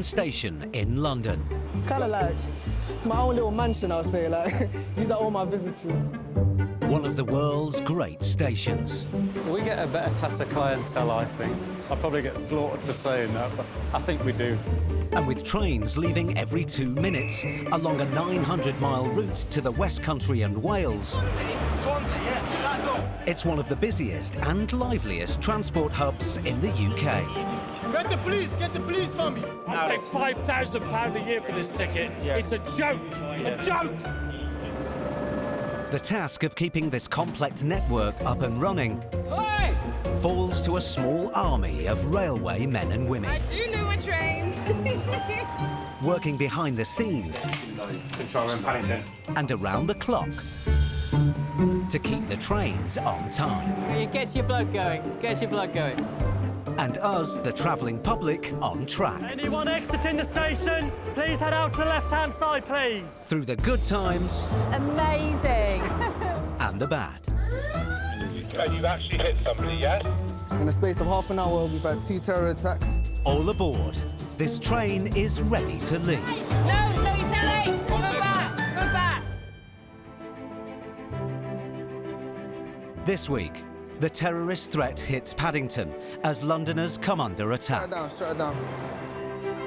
Station in London. It's kind of like my own little mansion, I'll say. Like, these are all my visitors. One of the world's great stations. We get a better class of clientele, I think. I'll probably get slaughtered for saying that, but I think we do. And with trains leaving every 2 minutes along a 900-mile route to the West Country and Wales, it's one of the busiest and liveliest transport hubs in the UK. Get the police for me! I pay £5,000 a year for this ticket. Yeah. It's a joke, a joke! The task of keeping this complex network up and running falls to a small army of railway men and women. I do know my trains. Working behind the scenes Control room, Paddington. and around the clock to keep the trains on time. It gets your blood going, gets your blood going. And us, the travelling public, on track. Anyone exiting the station, please head out to the left-hand side, please. Through the good times Amazing. and the bad. And you've actually hit somebody, yes? In the space of half an hour, we've had 2 terror attacks. All aboard. This train is ready to leave. No, you're too late. Come back. This week, the terrorist threat hits Paddington as Londoners come under attack. Shut it down.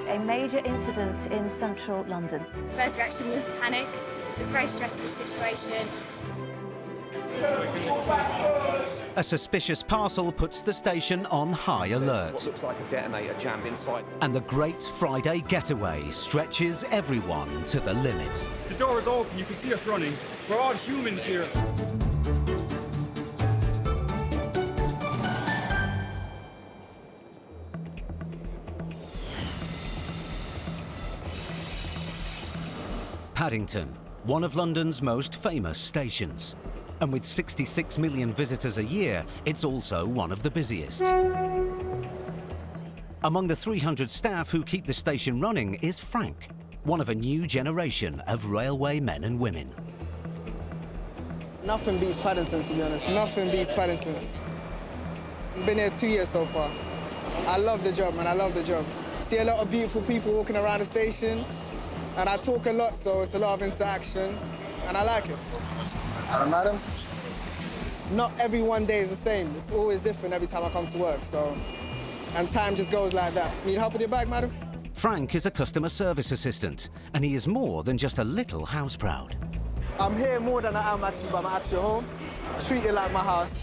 A major incident in central London. First reaction was panic. It was a very stressful situation. A suspicious parcel puts the station on high alert. What looks like a detonator jammed inside. And the Great Friday Getaway stretches everyone to the limit. The door is open, you can see us running. We're all humans here. Paddington, one of London's most famous stations. And with 66 million visitors a year, it's also one of the busiest. Among the 300 staff who keep the station running is Frank, one of a new generation of railway men and women. Nothing beats Paddington, to be honest. Nothing beats Paddington. I've been here 2 years so far. I love the job, man. I love the job. See a lot of beautiful people walking around the station, and I talk a lot, so it's a lot of interaction, and I like it. Madam? Not every one day is the same. It's always different every time I come to work, so... And time just goes like that. Need help with your bag, madam? Frank is a customer service assistant, and he is more than just a little house proud. I'm here more than I am actually by my actual home. Treat it like my house.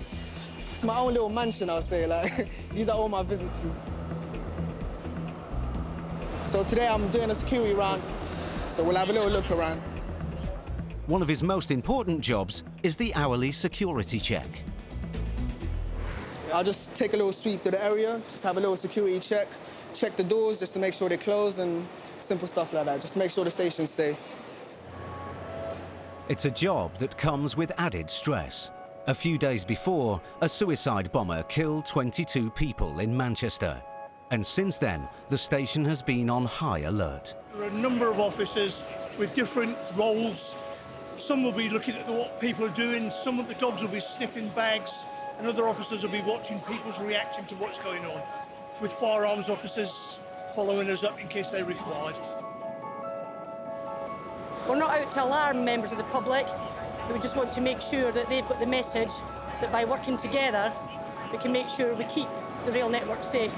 It's my own little mansion, I'll say. Like, these are all my visitors. So today I'm doing a security round, so we'll have a little look around. One of his most important jobs is the hourly security check. I'll just take a little sweep to the area, just have a little security check, check the doors just to make sure they're closed and simple stuff like that, just to make sure the station's safe. It's a job that comes with added stress. A few days before, a suicide bomber killed 22 people in Manchester. And since then, the station has been on high alert. There are a number of officers with different roles. Some will be looking at what people are doing, some of the dogs will be sniffing bags, and other officers will be watching people's reaction to what's going on, with firearms officers following us up in case they're required. We're not out to alarm members of the public. We just want to make sure that they've got the message that by working together, we can make sure we keep the rail network safe.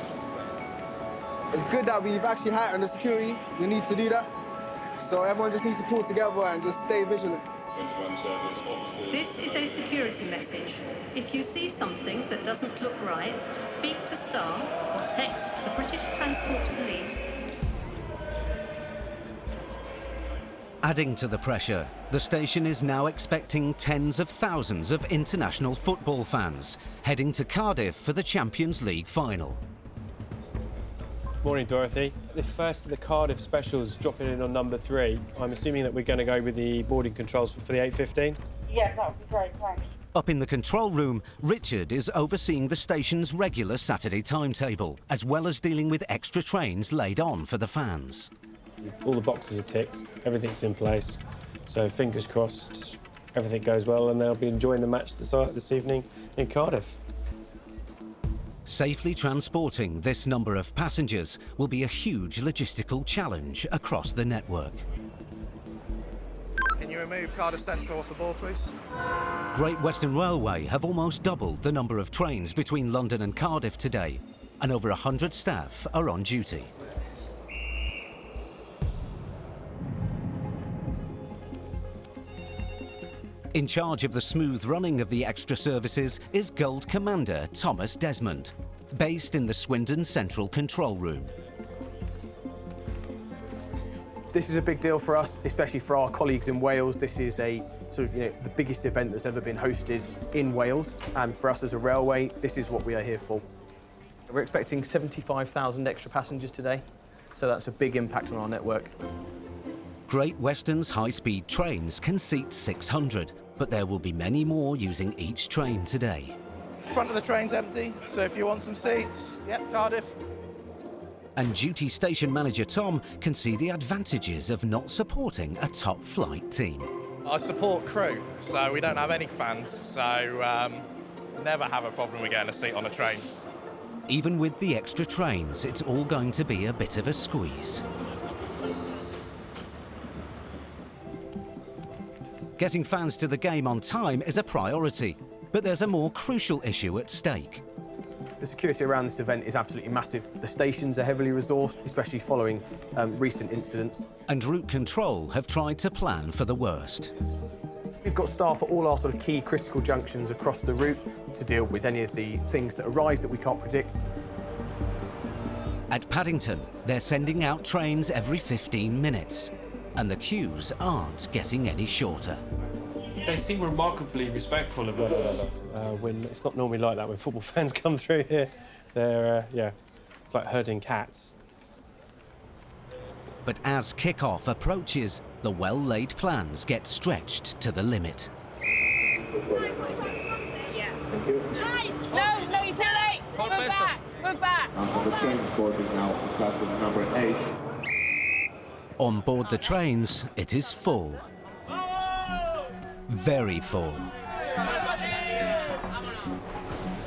It's good that we've actually heightened the security. We need to do that. So everyone just needs to pull together and just stay vigilant. This is a security message. If you see something that doesn't look right, speak to staff or text the British Transport Police. Adding to the pressure, the station is now expecting tens of thousands of international football fans heading to Cardiff for the Champions League final. Morning, Dorothy. The first of the Cardiff specials dropping in on number 3. I'm assuming that we're going to go with the boarding controls for the 8:15? Yeah, that would be great, thanks. Up in the control room, Richard is overseeing the station's regular Saturday timetable, as well as dealing with extra trains laid on for the fans. All the boxes are ticked, everything's in place, so fingers crossed everything goes well and they'll be enjoying the match this evening in Cardiff. Safely transporting this number of passengers will be a huge logistical challenge across the network. Can you remove Cardiff Central off the board, please? Great Western Railway have almost doubled the number of trains between London and Cardiff today, and over 100 staff are on duty. In charge of the smooth running of the extra services is Gold Commander Thomas Desmond, based in the Swindon Central Control Room. This is a big deal for us, especially for our colleagues in Wales. This is a sort of, the biggest event that's ever been hosted in Wales, and for us as a railway, this is what we are here for. We're expecting 75,000 extra passengers today, so that's a big impact on our network. Great Western's high-speed trains can seat 600, but there will be many more using each train today. Front of the train's empty, so if you want some seats, yep, Cardiff. And duty station manager Tom can see the advantages of not supporting a top flight team. I support crew, so we don't have any fans, so never have a problem with getting a seat on a train. Even with the extra trains, it's all going to be a bit of a squeeze. Getting fans to the game on time is a priority, but there's a more crucial issue at stake. The security around this event is absolutely massive. The stations are heavily resourced, especially following recent incidents. And route control have tried to plan for the worst. We've got staff at all our sort of key critical junctions across the route to deal with any of the things that arise that we can't predict. At Paddington, they're sending out trains every 15 minutes, and the queues aren't getting any shorter. They seem remarkably respectful of one another. When it's not normally like that when football fans come through here. They're, it's like herding cats. But as kick-off approaches, the well-laid plans get stretched to the limit. Yeah. Nice! No, you're too late! Move back! Move back! On the train board now, platform number 8. On board the trains, it is full. Very full.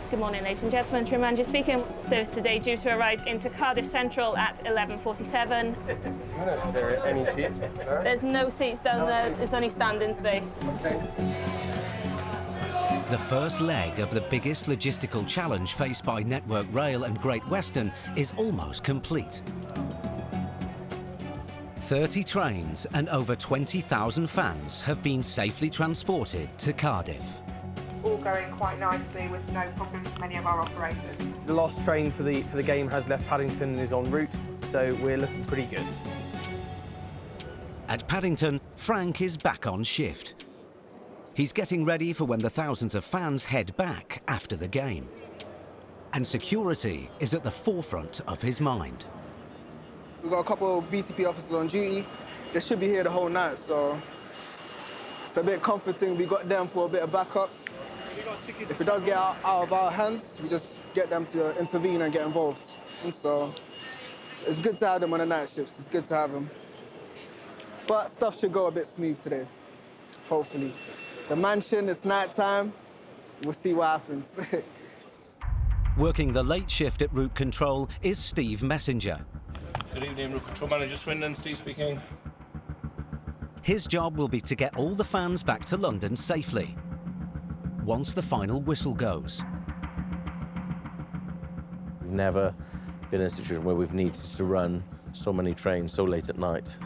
Good morning, ladies and gentlemen. Trim Manager speaking. Service today due to arrive into Cardiff Central at 11:47. Are there any seats? There's no seats down there. There's only standing space. The first leg of the biggest logistical challenge faced by Network Rail and Great Western is almost complete. 30 trains and over 20,000 fans have been safely transported to Cardiff. All going quite nicely with no problems from any of our operators. The last train for the game has left Paddington and is en route, so we're looking pretty good. At Paddington, Frank is back on shift. He's getting ready for when the thousands of fans head back after the game. And security is at the forefront of his mind. We've got a couple of BTP officers on duty. They should be here the whole night, so it's a bit comforting. We got them for a bit of backup. If it does get out of our hands, we just get them to intervene and get involved. And so it's good to have them on the night shifts. It's good to have them. But stuff should go a bit smooth today, hopefully. The mansion, it's night time. We'll see what happens. Working the late shift at route control is Steve Messenger. Good evening, Route Control Manager Swindon, Steve speaking. His job will be to get all the fans back to London safely, once the final whistle goes. We've never been in a situation where we've needed to run so many trains so late at night.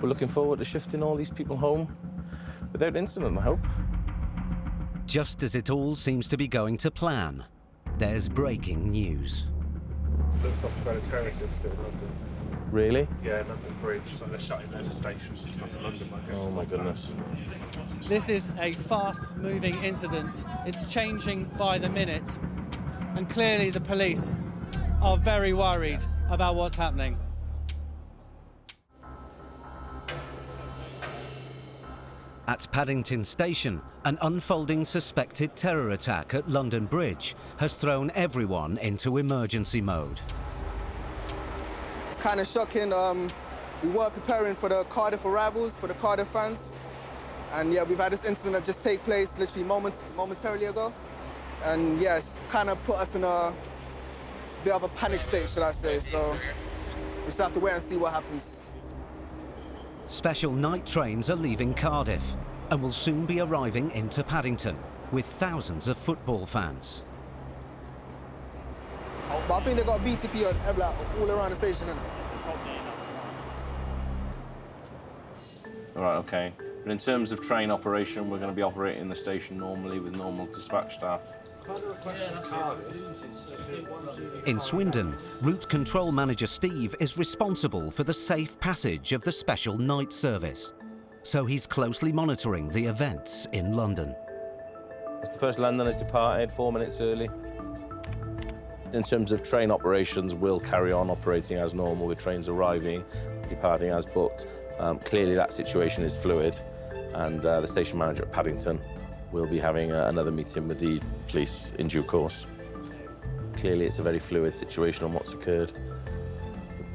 We're looking forward to shifting all these people home without incident, I hope. Just as it all seems to be going to plan, there's breaking news. Looks like about a terrorist incident in London. Really? Yeah, London Bridge. So they're shutting loads of stations and stuff to London. Oh my goodness. This is a fast-moving incident. It's changing by the minute. And clearly the police are very worried about what's happening. At Paddington Station, an unfolding suspected terror attack at London Bridge has thrown everyone into emergency mode. It's kind of shocking. We were preparing for the Cardiff arrivals, for the Cardiff fans. And yeah, we've had this incident just take place literally momentarily ago. And yeah, it's kind of put us in a bit of a panic state, should I say. So we just have to wait and see what happens. Special night trains are leaving Cardiff and will soon be arriving into Paddington with thousands of football fans. But I think they've got BTP on, like, all around the station, innit? All right, okay. But in terms of train operation, we're going to be operating the station normally with normal dispatch staff. In Swindon, Route Control Manager Steve is responsible for the safe passage of the special night service. So he's closely monitoring the events in London. As the first London has departed 4 minutes early. In terms of train operations, we'll carry on operating as normal with trains arriving, departing as booked. Clearly that situation is fluid, and the station manager at Paddington will be having another meeting with the police in due course. Clearly it's a very fluid situation on what's occurred,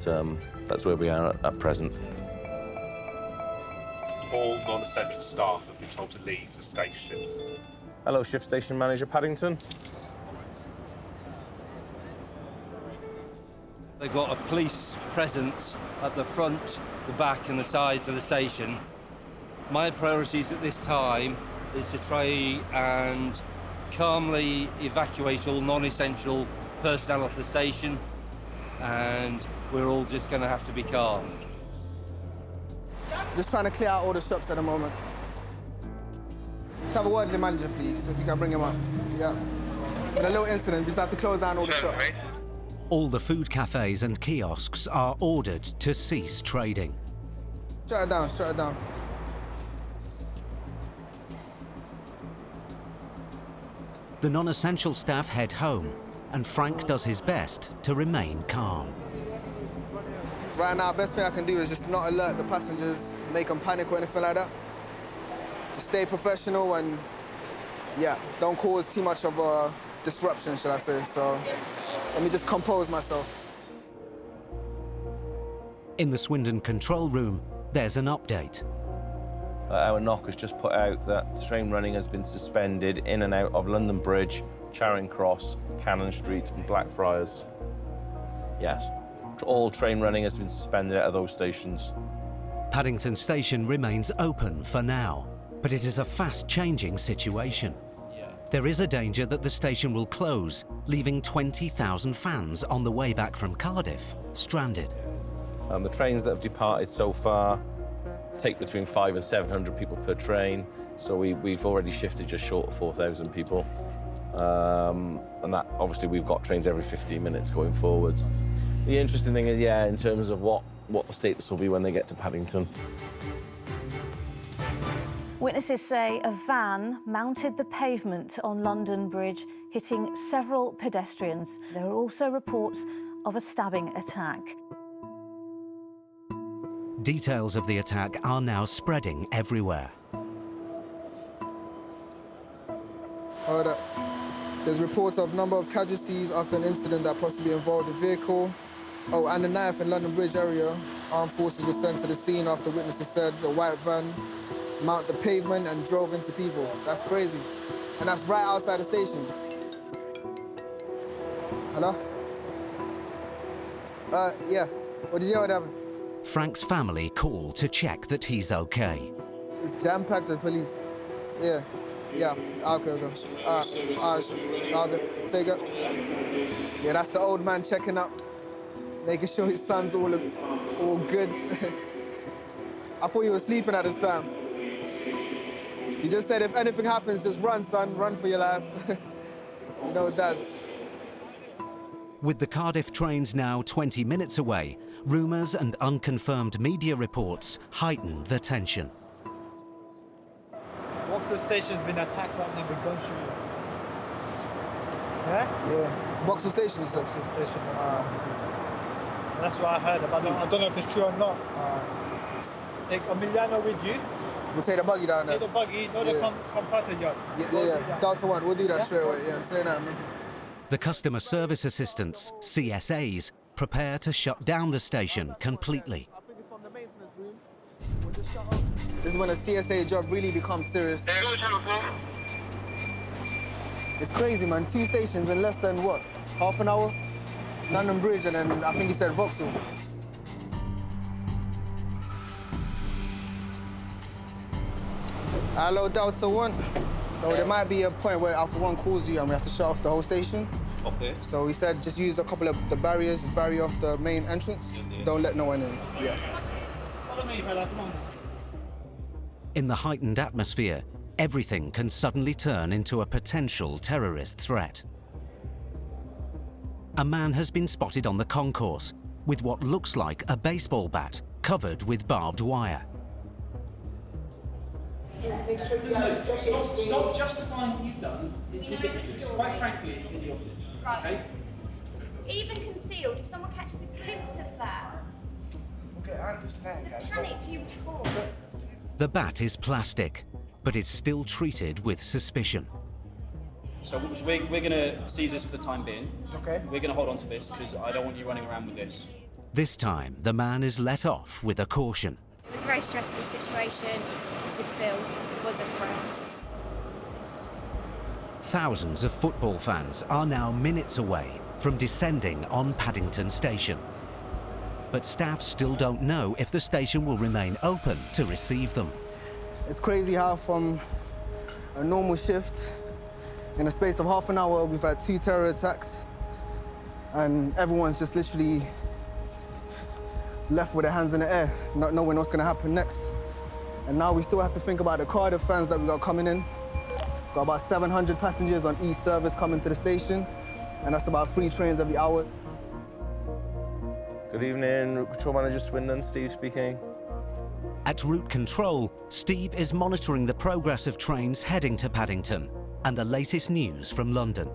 but that's where we are at present. All non-essential staff have been told to leave the station. Hello, shift station manager Paddington. They've got a police presence at the front, the back and the sides of the station. My priorities at this time is to try and calmly evacuate all non-essential personnel off the station, and we're all just going to have to be calm. Just trying to clear out all the shops at the moment. Just have a word with the manager, please, if you can bring him up. Yeah. It's been a little incident, we just have to close down all the shops. All the food cafes and kiosks are ordered to cease trading. Shut it down, shut it down. The non-essential staff head home, and Frank does his best to remain calm. Right now, best thing I can do is just not alert the passengers, make them panic or anything like that. Just stay professional and, yeah, don't cause too much of a disruption, should I say. So let me just compose myself. In the Swindon control room, there's an update. Our knock has just put out that train running has been suspended in and out of London Bridge, Charing Cross, Cannon Street and Blackfriars. Yes, all train running has been suspended out of those stations. Paddington Station remains open for now, but it is a fast-changing situation. There is a danger that the station will close, leaving 20,000 fans on the way back from Cardiff stranded. The trains that have departed so far take between 500 and 700 people per train, so we've already shifted just short of 4,000 people. And that, obviously, we've got trains every 15 minutes going forwards. The interesting thing is, yeah, in terms of what the status will be when they get to Paddington. Witnesses say a van mounted the pavement on London Bridge, hitting several pedestrians. There are also reports of a stabbing attack. Details of the attack are now spreading everywhere. Hold up. There's reports of number of casualties after an incident that possibly involved a vehicle. Oh, and a knife in London Bridge area. Armed forces were sent to the scene after witnesses said a white van mounted the pavement and drove into people. That's crazy. And that's right outside the station. Hello? Yeah. What did you hear what happened? Frank's family call to check that he's okay. It's jam-packed with police. Yeah. Yeah. Okay, okay. All right. All good. Take it. Yeah, that's the old man checking up, making sure his son's all good. I thought he was sleeping at this time. He just said, if anything happens, just run, son. Run for your life. You know, dads. With the Cardiff trains now 20 minutes away, rumours and unconfirmed media reports heighten the tension. Vauxhall Station's been attacked right now with gunshot. Yeah? Yeah. Vauxhall Station, you said? Vauxhall Station. That's what I heard about. I don't know if it's true or not. Take Emiliano with you. We'll take the buggy down there. Take the buggy, no, the compactor yard. Yeah. Down to one. We'll do that straight away. Yeah, say that, man. The customer service assistants, CSAs, prepare to shut down the station completely. I think it's from the maintenance room. We'll just shut up. This is when a CSA job really becomes serious. It's crazy, man. 2 stations in less than, what, half an hour? London Bridge, and then I think he said Vauxhall. Hello, Delta 1. So there might be a point where Alpha 1 calls you and we have to shut off the whole station. Okay. So he said just use a couple of the barriers, just barrier off the main entrance. Don't let no one in. Yeah. Follow me, fella, come on. In the heightened atmosphere, everything can suddenly turn into a potential terrorist threat. A man has been spotted on the concourse with what looks like a baseball bat covered with barbed wire. Stop justifying what you've done. It's ridiculous. Quite frankly, it's idiotic. Right. Okay? Even concealed, if someone catches a glimpse of that, Okay, I understand. the panic you would cause. The bat is plastic, but it's still treated with suspicion. So we're going to seize this for the time being. Okay. We're going to hold on to this because I don't want you running around with this. This time, the man is let off with a caution. It was a very stressful situation. I did feel it was a threat. Thousands of football fans are now minutes away from descending on Paddington Station. But staff still don't know if the station will remain open to receive them. It's crazy how from a normal shift, in a space of half an hour, we've had 2 terror attacks, and everyone's just literally left with their hands in the air, not knowing what's going to happen next. And now we still have to think about the Cardiff fans that we got coming in. Got about 700 passengers on each service coming to the station, and that's about 3 trains every hour. Good evening, Route Control Manager Swindon, Steve speaking. At Route Control, Steve is monitoring the progress of trains heading to Paddington and the latest news from London.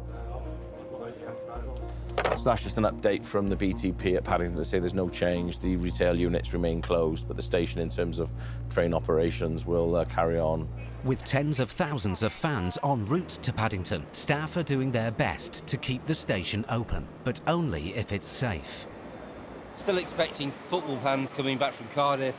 So that's just an update from the BTP at Paddington to say there's no change. The retail units remain closed, but the station, in terms of train operations, will carry on. With tens of thousands of fans en route to Paddington, staff are doing their best to keep the station open, but only if it's safe. Still expecting football fans coming back from Cardiff,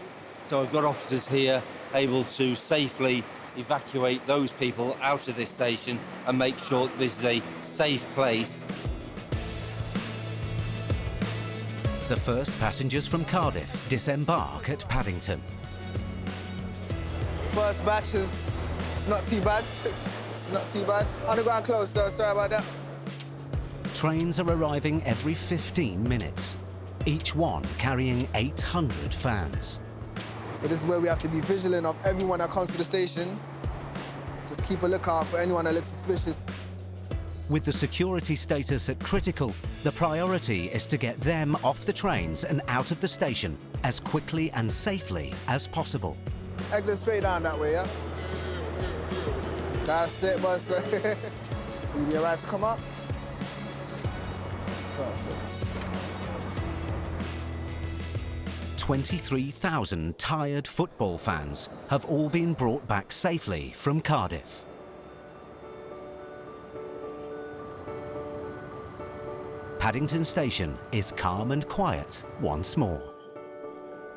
so I've got officers here able to safely evacuate those people out of this station and make sure that this is a safe place. The first passengers from Cardiff disembark at Paddington. First batch is, it's not too bad. It's not too bad. Underground closed, so sorry about that. Trains are arriving every 15 minutes, each one carrying 800 fans. So this is where we have to be vigilant of everyone that comes to the station. Just keep a lookout for anyone that looks suspicious. With the security status at critical, the priority is to get them off the trains and out of the station as quickly and safely as possible. Exit straight down that way, yeah? That's it, boss. Will you be all right to come up? Perfect. 23,000 tired football fans have all been brought back safely from Cardiff. Paddington Station is calm and quiet once more.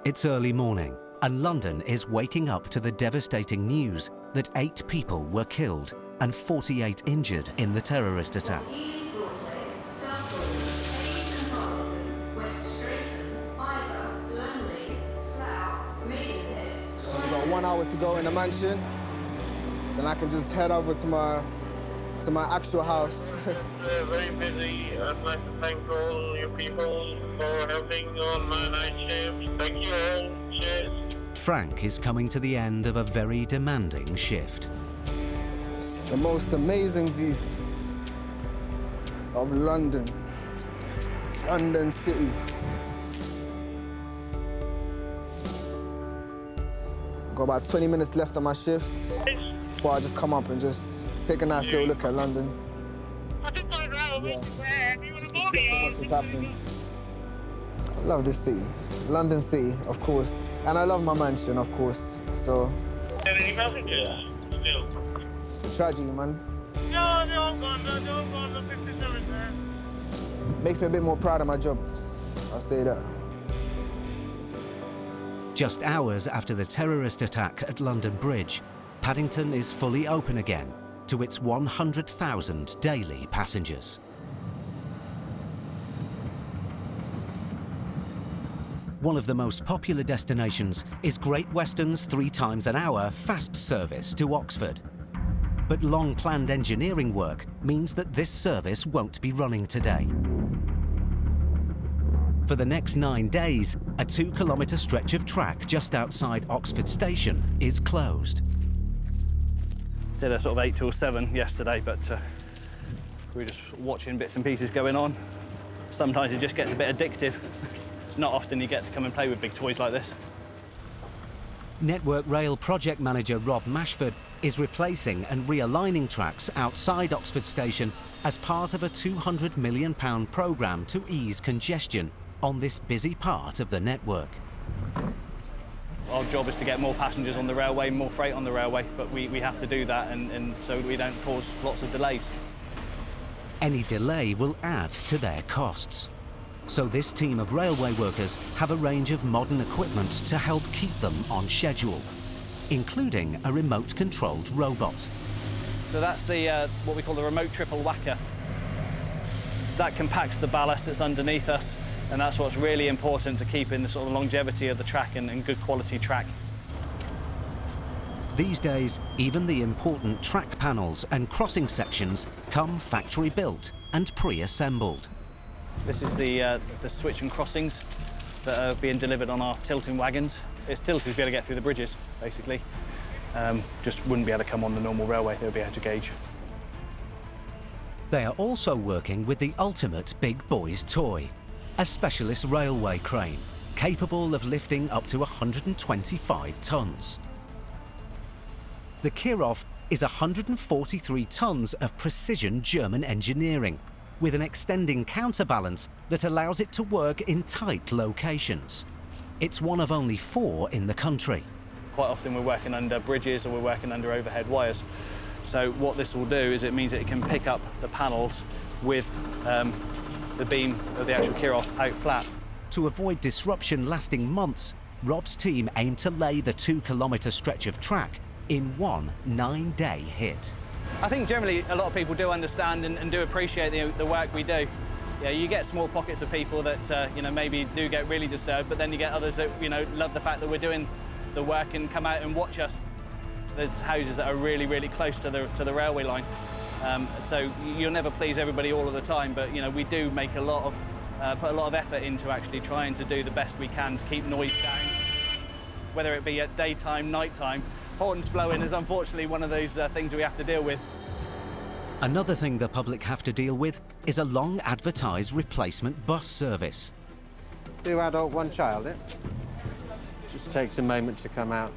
It's early morning, and London is waking up to the devastating news that 8 people were killed and 48 injured in the terrorist attack. We've got 1 hour to go in the mansion, then I can just head over to my actual house. Very busy. I'd like to thank all you people for helping on my night shift. Thank you all. Cheers. Frank is coming to the end of a very demanding shift. It's the most amazing view of London. London City. Got about 20 minutes left on my shift before I just come up and just take a nice little look at London. Yeah. Just reflect on what's just happening. I love this city. London City, of course. And I love my mansion, of course. So, yeah. It's a tragedy, man. No, they're all gone. They're all gone. The 57 there. Makes me a bit more proud of my job. I'll say that. Just hours after the terrorist attack at London Bridge, Paddington is fully open again, to its 100,000 daily passengers. One of the most popular destinations is Great Western's 3 times an hour fast service to Oxford. But long-planned engineering work means that this service won't be running today. For the next 9 days, a 2-kilometre stretch of track just outside Oxford Station is closed. Did a sort of 8 till 7 yesterday, but we were just watching bits and pieces going on. Sometimes it just gets a bit addictive. It's not often you get to come and play with big toys like this. Network Rail project manager Rob Mashford is replacing and realigning tracks outside Oxford Station as part of a £200 million programme to ease congestion on this busy part of the network. Our job is to get more passengers on the railway, more freight on the railway, but we have to do that and so we don't cause lots of delays. Any delay will add to their costs. So this team of railway workers have a range of modern equipment to help keep them on schedule, including a remote-controlled robot. So that's the what we call the remote triple whacker. That compacts the ballast that's underneath us, and that's what's really important to keep in the sort of longevity of the track and good quality track. These days, even the important track panels and crossing sections come factory-built and pre-assembled. This is the switch and crossings that are being delivered on our tilting wagons. It's tilted to be able to get through the bridges, basically. Just wouldn't be able to come on the normal railway, they'll be able to gauge. They are also working with the ultimate big boy's toy, a specialist railway crane, capable of lifting up to 125 tonnes. The Kirov is 143 tonnes of precision German engineering, with an extending counterbalance that allows it to work in tight locations. It's one of only 4 in the country. Quite often we're working under bridges or we're working under overhead wires. So what this will do is it means that it can pick up the panels with the beam of the actual Kirov out flat. To avoid disruption lasting months, Rob's team aim to lay the 2-kilometre stretch of track in one 9-day hit. I think generally a lot of people do understand and do appreciate the work we do. Yeah, you get small pockets of people that maybe do get really disturbed, but then you get others that love the fact that we're doing the work and come out and watch us. There's houses that are really, really close to the railway line, so you'll never please everybody all of the time. But we do make put a lot of effort into actually trying to do the best we can to keep noise down, whether it be at daytime, nighttime. Horns blowing is unfortunately one of those things we have to deal with. Another thing the public have to deal with is a long advertised replacement bus service. 2 adult, 1 child, it just takes a moment to come out.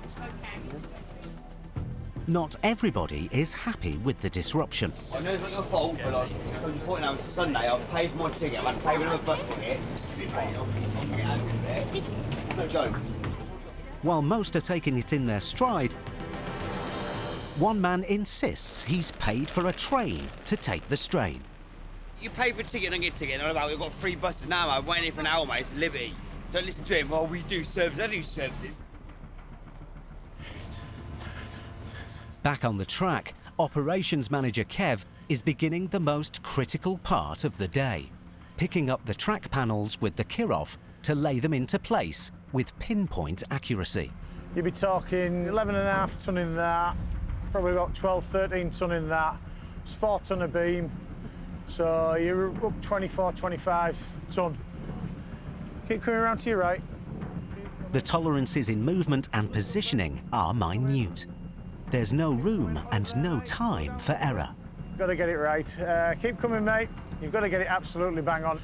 Not everybody is happy with the disruption. I know it's not your fault, but I was pointing out it's Sunday, I've paid for my ticket, I've paid for a bus ticket. No joke. While most are taking it in their stride, one man insists he's paid for a train to take the strain. You pay for a ticket and get a ticket, and we've got 3 buses now, I'm waiting for an hour, mate, it's Liberty. Don't listen to him, well, we do services, I do services. Back on the track, operations manager Kev is beginning the most critical part of the day, picking up the track panels with the Kirov to lay them into place with pinpoint accuracy. You'd be talking 11.5 tonne in that, probably about 12, 13 tonne in that. It's 4 tonne a beam, so you're up 24, 25 tonne. Keep coming around to your right. The tolerances in movement and positioning are minute. There's no room and no time for error. Got to get it right. Keep coming, mate. You've got to get it absolutely bang on.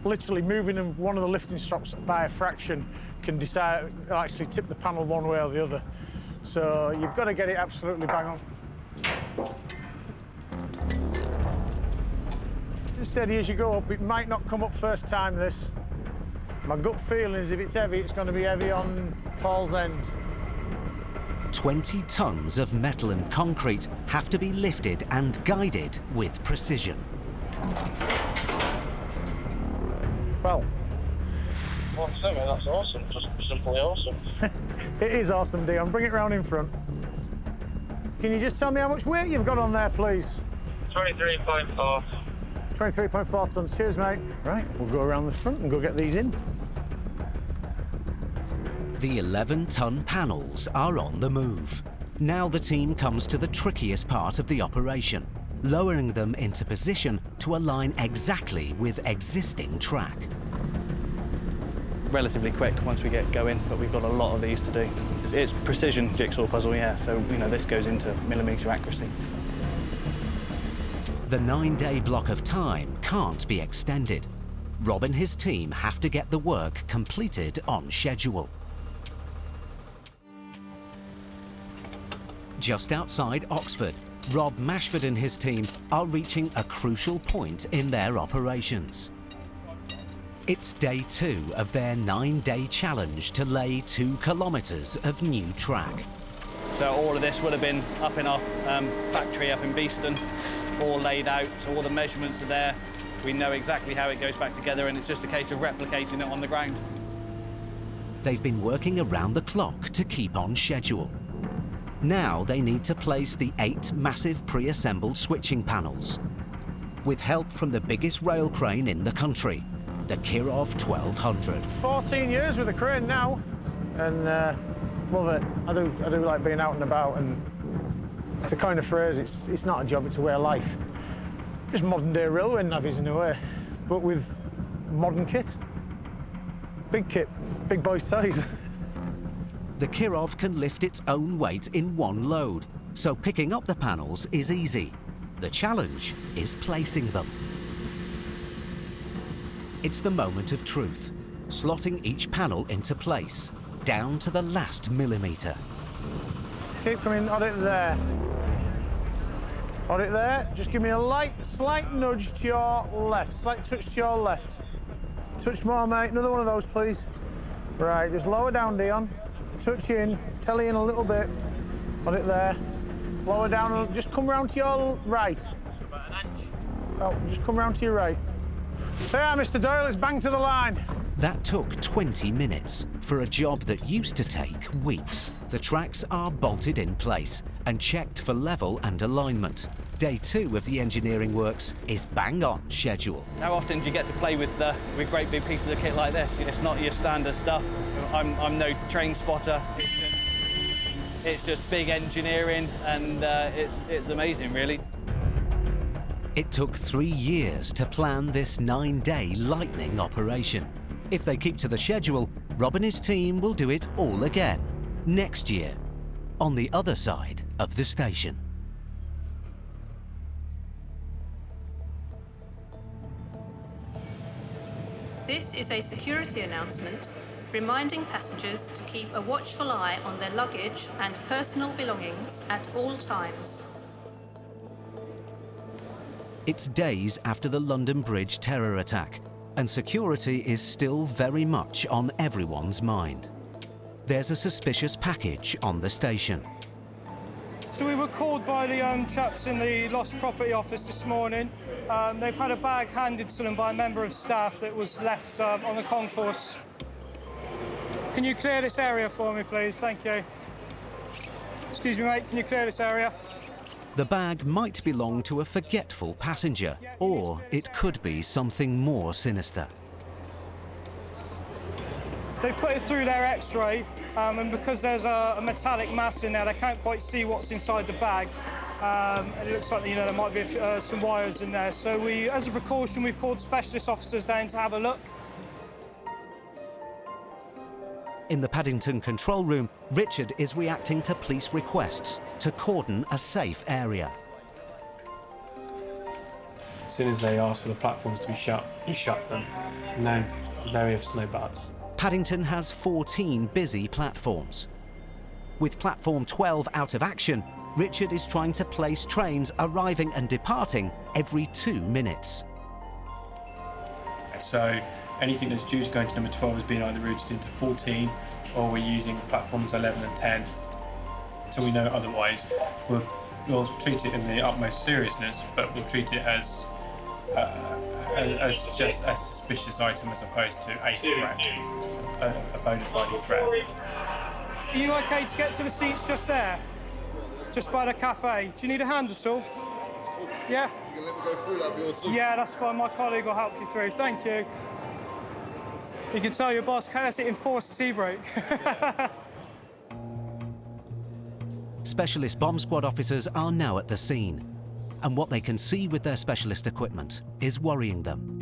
Literally moving one of the lifting stops by a fraction can decide, actually tip the panel one way or the other. So you've got to get it absolutely bang on. As steady as you go up, it might not come up first time, this. My gut feeling is if it's heavy, it's going to be heavy on Paul's end. 20 tonnes of metal and concrete have to be lifted and guided with precision. Well, that's awesome, just simply awesome. It is awesome, Dion. Bring it round in front. Can you just tell me how much weight you've got on there, please? 23.4. 23.4 tons. Cheers, mate. Right, we'll go around the front and go get these in. The 11-ton panels are on the move. Now the team comes to the trickiest part of the operation, lowering them into position to align exactly with existing track. Relatively quick once we get going, but we've got a lot of these to do. It's precision jigsaw puzzle, yeah, so this goes into millimetre accuracy. The 9-day block of time can't be extended. Rob and his team have to get the work completed on schedule. Just outside Oxford, Rob Mashford and his team are reaching a crucial point in their operations. It's day 2 of their 9-day challenge to lay 2 kilometres of new track. So all of this would have been up in our factory up in Beeston, all laid out, so all the measurements are there. We know exactly how it goes back together, and it's just a case of replicating it on the ground. They've been working around the clock to keep on schedule. Now they need to place the 8 massive pre-assembled switching panels. With help from the biggest rail crane in the country, the Kirov 1200. 14 years with a crane now, and love it. I do like being out and about, and to coin a phrase, it's not a job, it's a way of life. Just modern day railway navvies in a way, but with modern kit. Big kit, big boys' toys. The Kirov can lift its own weight in one load, so picking up the panels is easy. The challenge is placing them. It's the moment of truth, slotting each panel into place, down to the last millimetre. Keep coming, on it there. On it there, just give me a slight nudge to your left, slight touch to your left. Touch more, mate, another one of those, please. Right, just lower down, Dion. Touch in, telly in a little bit. On it there. Lower down, just come round to your right. About an inch. Oh, just come round to your right. There, Mr. Doyle, it's bang to the line. That took 20 minutes for a job that used to take weeks. The tracks are bolted in place and checked for level and alignment. Day 2 of the engineering works is bang on schedule. How often do you get to play with great big pieces of kit like this? It's not your standard stuff. I'm no train spotter. It's just big engineering, and it's amazing, really. It took 3 years to plan this 9-day lightning operation. If they keep to the schedule, Rob and his team will do it all again next year, on the other side of the station. This is a security announcement reminding passengers to keep a watchful eye on their luggage and personal belongings at all times. It's days after the London Bridge terror attack, and security is still very much on everyone's mind. There's a suspicious package on the station. So we were called by the chaps in the Lost Property Office this morning. They've had a bag handed to them by a member of staff that was left on the concourse. Can you clear this area for me, please? Thank you. Excuse me, mate, can you clear this area? The bag might belong to a forgetful passenger, or it could be something more sinister. They've put it through their X-ray, and because there's a metallic mass in there, they can't quite see what's inside the bag. And it looks like, there might be some wires in there. So as a precaution, we've called specialist officers down to have a look. In the Paddington control room, Richard is reacting to police requests to cordon a safe area. As soon as they ask for the platforms to be shut, you shut them. No ifs, no buts. Paddington has 14 busy platforms. With platform 12 out of action, Richard is trying to place trains arriving and departing every 2 minutes. So anything that's due to go into number 12 is being either routed into 14, or we're using platforms 11 and 10. Until we know otherwise, we'll treat it in the utmost seriousness, but we'll treat it as just a suspicious item as opposed to a threat, a bona fide threat. Are you okay to get to the seats just there? Just by the cafe. Do you need a hand at all? Yeah? If you can let me go through, that'd be awesome. Yeah, that's fine. My colleague will help you through. Thank you. You can tell your boss, has it enforced tea break. Specialist bomb squad officers are now at the scene, and what they can see with their specialist equipment is worrying them.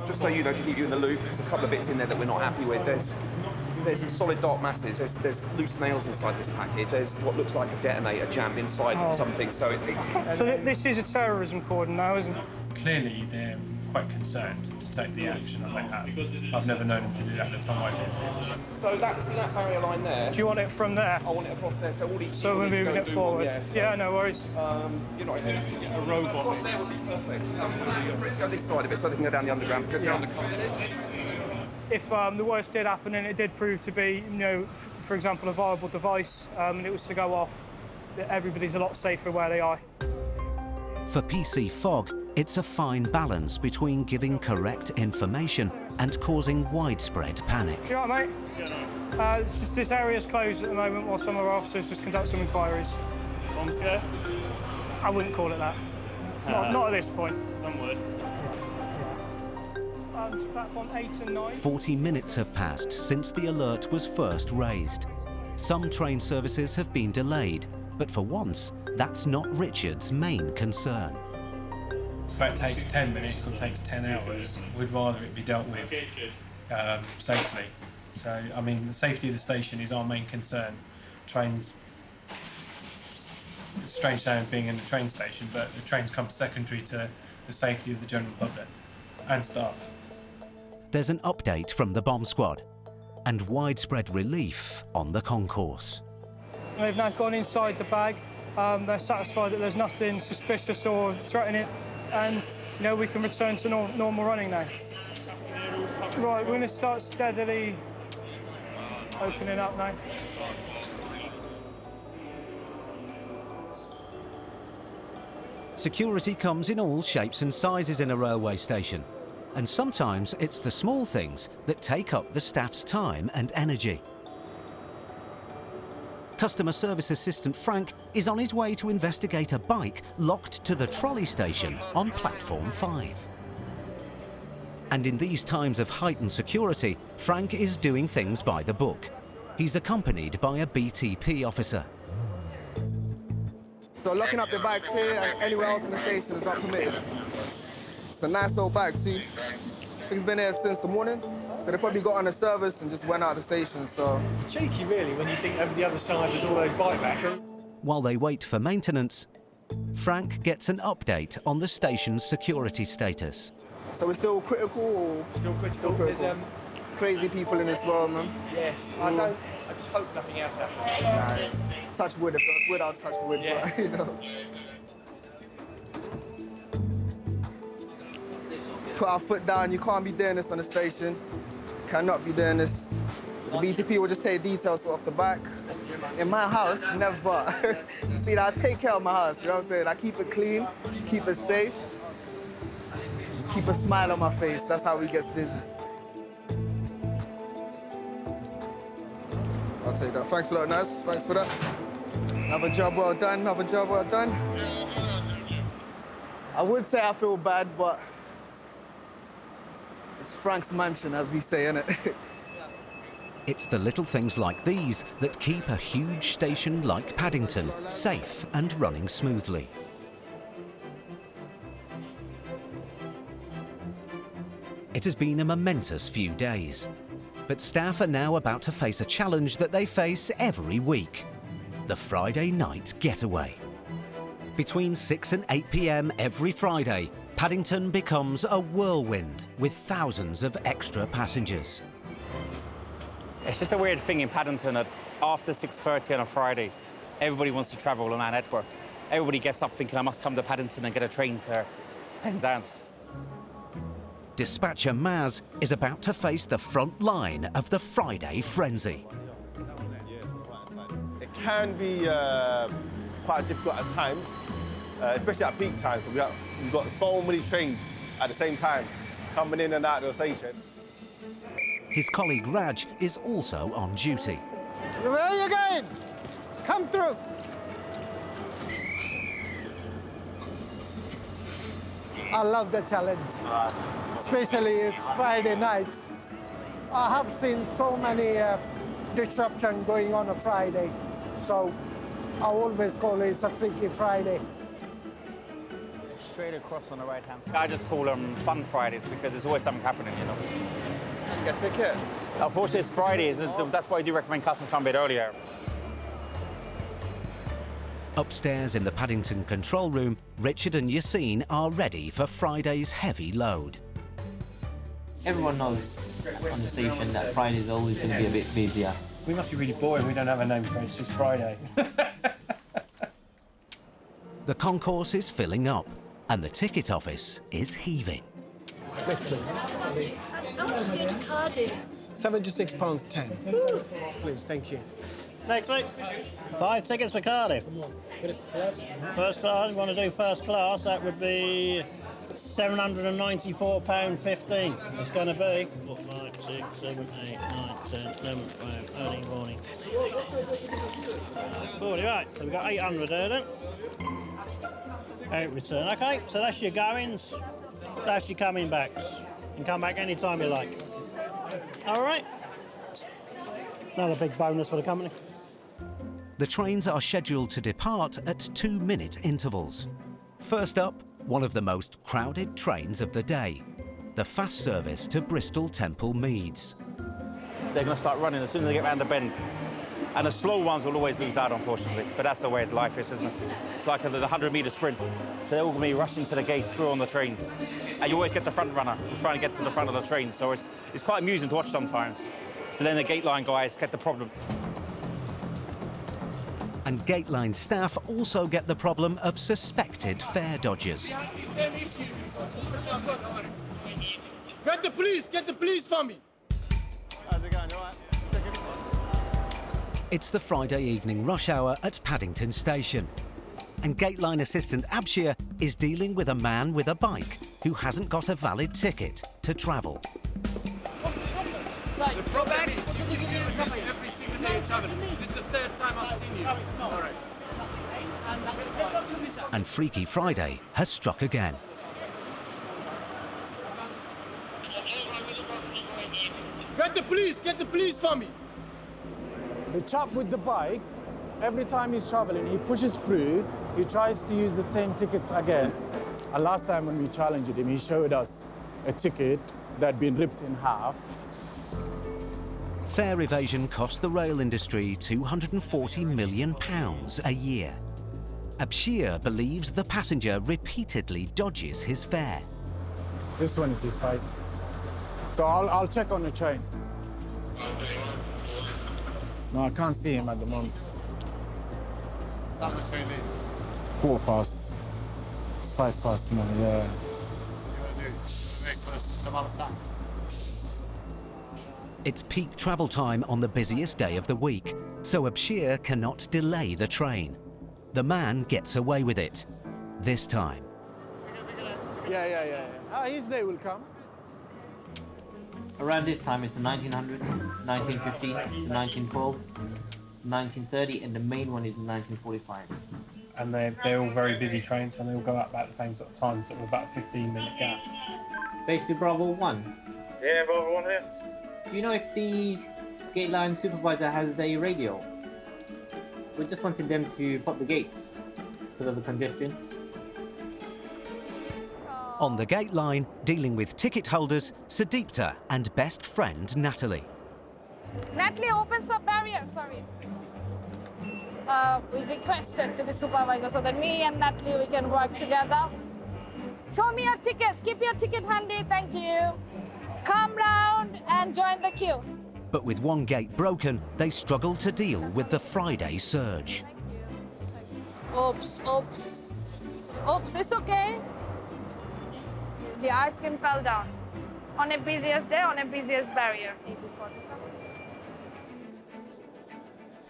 Just so you know, to keep you in the loop, there's a couple of bits in there that we're not happy with. There's solid dark masses, there's loose nails inside this package, there's what looks like a detonator jammed inside something, so it's... So this is a terrorism cordon now, isn't it? Clearly they're quite concerned to take the action that they have. I've never known them to do that at the time I did. So see that barrier line there? Do you want it from there? I want it across there, so all these... So when we get forward? Yeah, no worries. You're not even to get a robot. Across there would be perfect. For it to go this side of it so they can go down the underground, because they're undercover. If the worst did happen and it did prove to be, you know, for example, a viable device, and it was to go off, everybody's a lot safer where they are. For PC Fog, it's a fine balance between giving correct information and causing widespread panic. You all right, mate? What's going on? It's just this area's closed at the moment while some of our officers just conduct some inquiries. Bomb scare? I wouldn't call it that. Not at this point. Some would. Platform 8 and 9. 40 minutes have passed since the alert was first raised. Some train services have been delayed, but for once, that's not Richard's main concern. If it takes 10 minutes or takes 10 hours, we'd rather it be dealt with safely. So, I mean, the safety of the station is our main concern. Trains, it's strange saying being in the train station, but the trains come secondary to the safety of the general public and staff. There's an update from the bomb squad and widespread relief on the concourse. They've now gone inside the bag. They're satisfied that there's nothing suspicious or threatening, and you know, we can return to normal running now. Right, we're going to start steadily opening up now. Security comes in all shapes and sizes in a railway station, and sometimes it's the small things that take up the staff's time and energy. Customer service assistant Frank is on his way to investigate a bike locked to the trolley station on platform 5. And in these times of heightened security, Frank is doing things by the book. He's accompanied by a BTP officer. So locking up the bikes here and anywhere else in the station is not permitted. It's a nice old bike too. I think it's been here since the morning, so they probably got on a service and just went out of the station, so... Cheeky really when you think over the other side there's all those bike racks. While they wait for maintenance, Frank gets an update on the station's security status. So we're still critical or...? Still critical. There's, crazy people in this world, man. Yes, I just hope nothing else happens. Touch wood, if it's wood, I'll touch wood, yeah. But, you know. Put our foot down, you can't be doing this on the station. Cannot be doing this. So the BTP will just take details off the back. In my house, never. See, I take care of my house, you know what I'm saying? I keep it clean, keep it safe, keep a smile on my face. That's how we get dizzy. I'll take that. Thanks a lot, Naz. Thanks for that. Another job well done, another job well done. I would say I feel bad, but it's Frank's mansion, as we say, innit? It's the little things like these that keep a huge station like Paddington safe and running smoothly. It has been a momentous few days, but staff are now about to face a challenge that they face every week: the Friday night getaway. Between 6 and 8 p.m. every Friday, Paddington becomes a whirlwind with thousands of extra passengers. It's just a weird thing in Paddington that after 6:30 on a Friday, everybody wants to travel on our network. Everybody gets up thinking, I must come to Paddington and get a train to Penzance. Dispatcher Maz is about to face the front line of the Friday frenzy. It can be quite difficult at times, especially at peak times. We've got so many trains at the same time coming in and out of the station. His colleague Raj is also on duty. Where are you going? come through. I love the challenge, especially Friday nights. I have seen so many disruption going on Friday, so I always call it a Freaky Friday. Straight across on the right-hand side. I just call them Fun Fridays because there's always something happening, you know. Get a ticket? Unfortunately, it's Fridays. That's why I do recommend customers come a bit earlier. Upstairs in the Paddington control room, Richard and Yassine are ready for Friday's heavy load. Everyone knows on the station that Friday is always going to be a bit busier. We must be really boring. We don't have a name for it. It's just Friday. The concourse is filling up and the ticket office is heaving. Next, please. How much is it to Cardiff? £76.10. Please, thank you. Next week, 5 tickets for Cardiff. First class, you want to do first class, that would be £794.15. It's going to be 5, 6, 7, 8, 9, 10, 11, 12, 13, 14, 40. Right, so we've got 800 there then. 8 return. Okay, so that's your goings, that's your coming backs. You can come back anytime you like. All right. Not a big bonus for the company. The trains are scheduled to depart at 2-minute intervals. First up, one of the most crowded trains of the day, the fast service to Bristol Temple Meads. They're going to start running as soon as they get round the bend. And the slow ones will always lose out, unfortunately. But that's the way life is, isn't it? It's like the 100-metre sprint. So they're all going to be rushing to the gate through on the trains. And you always get the front runner trying to get to the front of the train. So it's quite amusing to watch sometimes. So then the gate line guys get the problem. And Gateline staff also get the problem of suspected fare dodgers. Get the police for me! How's it going, all right? It's the Friday evening rush hour at Paddington Station. And Gateline assistant Abshir is dealing with a man with a bike who hasn't got a valid ticket to travel. The problem is you keep doing this every single day you travel. This is the 3rd time I've seen you. No, it's not. All right. And Freaky Friday has struck again. Get the police for me! The chap with the bike, every time he's traveling, he pushes through, he tries to use the same tickets again. And last time when we challenged him, he showed us a ticket that had been ripped in half. Fare evasion cost the rail industry £240 million a year. Abshir believes the passenger repeatedly dodges his fare. This one is his bike. So I'll check on the train. No, I can't see him at the moment. Time the train is. 4 past. It's 5 past now, yeah. What do you want to do? Wait for some other plan. It's peak travel time on the busiest day of the week, so Abshir cannot delay the train. The man gets away with it. This time. Yeah. His day will come. Around this time, it's the 1900s, 1915, the 1912, 1930, and the main one is 1945. And they're all very busy trains, and they all go out about the same sort of time, so about a 15-minute gap. Base to Bravo 1. Yeah, Bravo 1 here. Do you know if the Gateline supervisor has a radio? We're just wanting them to pop the gates because of the congestion. On the Gateline, dealing with ticket holders, Sudeepta and best friend Natalie. Natalie opens up barrier, sorry. We requested to the supervisor so that me and Natalie, we can work together. Show me your tickets, keep your ticket handy, thank you. Come round and join the queue. But with one gate broken, they struggle to deal with the Friday surge. Oops, it's okay. The ice cream fell down. On a busiest day, on a busiest barrier. 1847.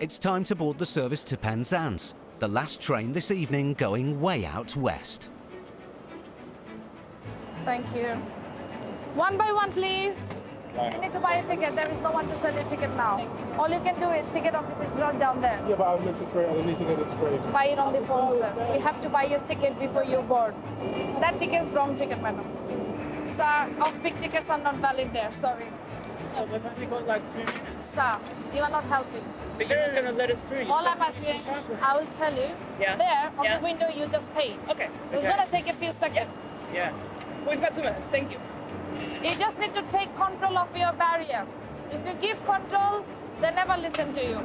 It's time to board the service to Penzance, the last train this evening going way out west. Thank you. One by one, please. You need to buy a ticket. There is no one to sell your ticket now. All you can do is ticket office is right down there. Yeah, but I'll miss it straight. I need to get it straight. Buy it on the phone, sir. You have to buy your ticket before you board. That ticket is wrong ticket, madam. Sir, off-peak tickets are not valid there. Sorry. So we've only got like 2 minutes. Sir, you are not helping. But you're not going to let us through. All I'm asking, I will tell you. Yeah. There, on the window, you just pay. Okay. It's Okay. gonna take a few seconds. Yeah. We've got 2 minutes. Thank you. You just need to take control of your barrier. If you give control, they never listen to you.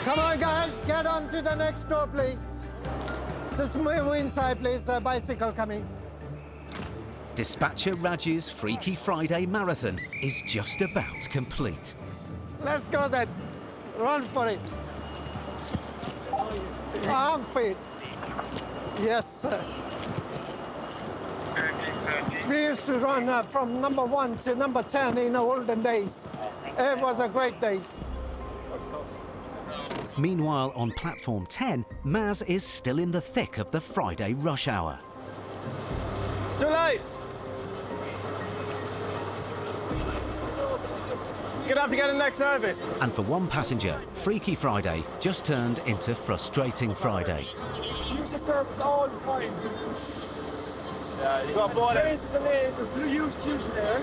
Come on, guys, get on to the next door, please. Just move inside, please. A bicycle coming. Dispatcher Raj's Freaky Friday Marathon is just about complete. Let's go then. Run for it. I'm fit. Yes, sir. We used to run from number 1 to number 10 in the olden days. It was a great days. Meanwhile, on platform 10, Maz is still in the thick of the Friday rush hour. Too late! You're gonna have to get the next service. And for one passenger, Freaky Friday just turned into Frustrating Friday. Use the service all the time. Yeah, you got bored. Trains are delayed. There's no huge queues there.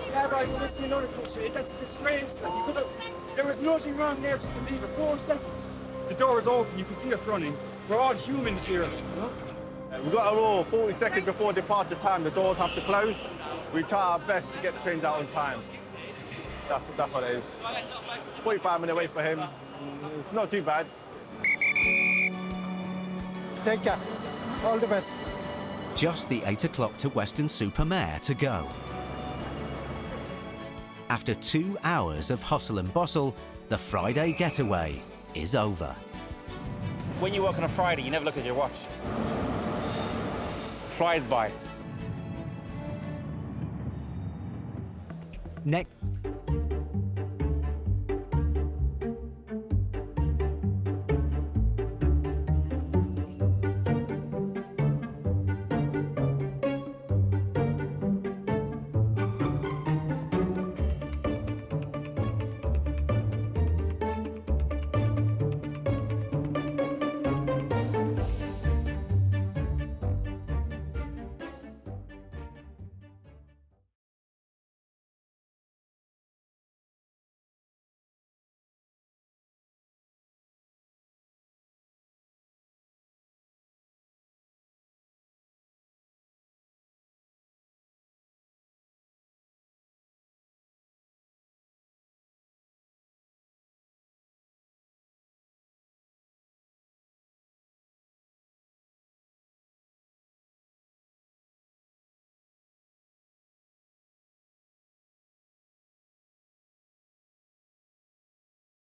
Yeah, right, well, this is another thing. That's a disgrace. Like, you could have, there was nothing wrong there just to leave it 4 seconds. The door is open. You can see us running. We're all humans here. You know? We've got a rule, 40 seconds before departure time, the doors have to close. We try our best to get the trains out on time. That's what it is. 45-minute wait for him. It's not too bad. Take care. All the best. Just the 8 o'clock to Weston-super-Mare to go. After 2 hours of hustle and bustle, the Friday getaway is over. When you work on a Friday, you never look at your watch. Flies by. Next.